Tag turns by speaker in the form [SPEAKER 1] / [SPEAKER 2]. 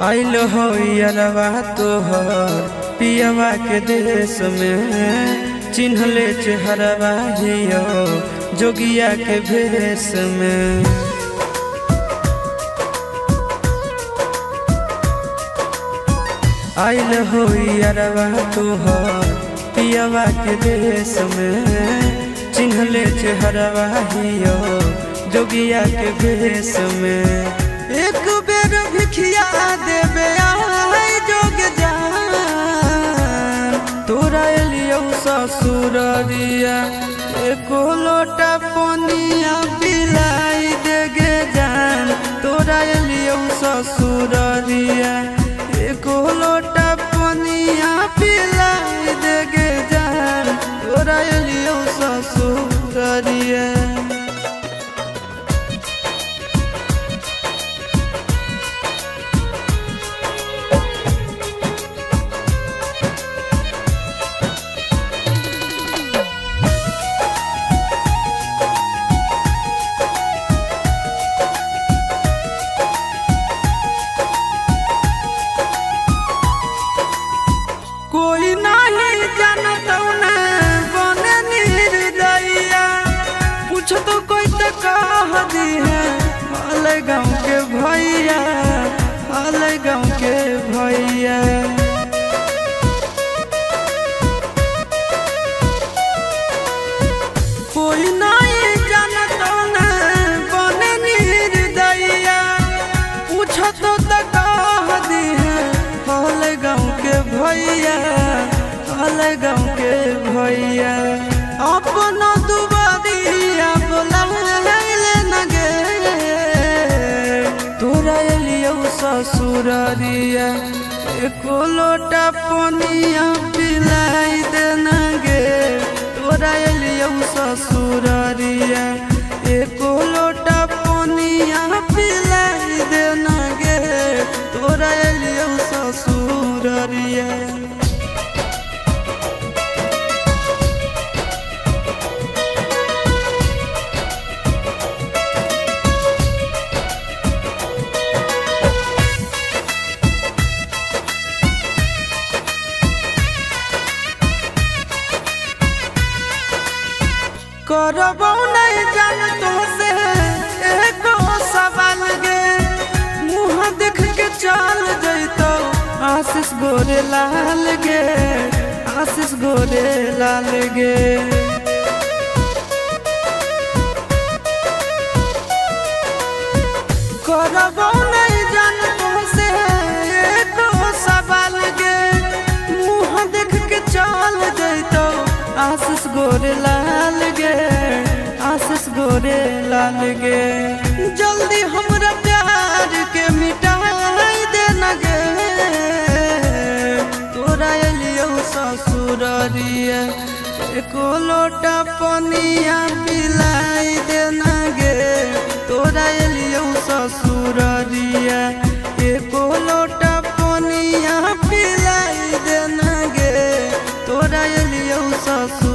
[SPEAKER 1] आइल हो यारवा तोहर पियवा के देश में, चिन्हले चेहरवा हियो जोगिया के भेष में। आइल हो यारवा तोहर पियवा के देश में, चिन्हले चेहरवा हियो जोगिया के भेष में। एक बेर भिखिया देवे आई जोग जान, तोरा एलियो ससुररिया एको लोटा पनिया पिलाई देगे जान। तोरा एलियो ससुररिया एको लोटा पनिया पिलाई देगे जान। तोरा एलियो ससुररिया कोई नहीं जानता बने निर्दयिया, पूछ तो कोई तो कह दी है हाल गाँव के भैया, हाल गाँव के भैया। कोई नहीं जानता बने निर्दयिया, पूछ तो कह दी है हाल गाँव के भैया, हाल गाँव के भैया। अपना दुबारिया बोलाइले न गे, तोरा एलियो ससुररिया एको लोटा पनिया पिलाई दे न गे। तोरा एलियो ससुररिया एको लोटा पनिया पिलाई दे न गे। तोरा एलियो ससुररिया करबो नहीं जान तो से एको सवाल गे, मुँह देख के चल जैतो आशीष गोरे लाल गे, आशीष गोरे लाल गे। करबो नहीं जान तो से एको सवाल गे, मुँह देख के चल जैतो आशीष गोरे लाल गे, आशीष गोरे लाल गे। जल्दी हमरा प्यार के मिटाई दे न गे, तोरा एलियो ससुररिया एको लोटा पनिया पिलाई दे न गे। तोरा एलियो ससुररिया एको लोटा पनिया पिलाई दे न गे। तोरा एलियो ससुर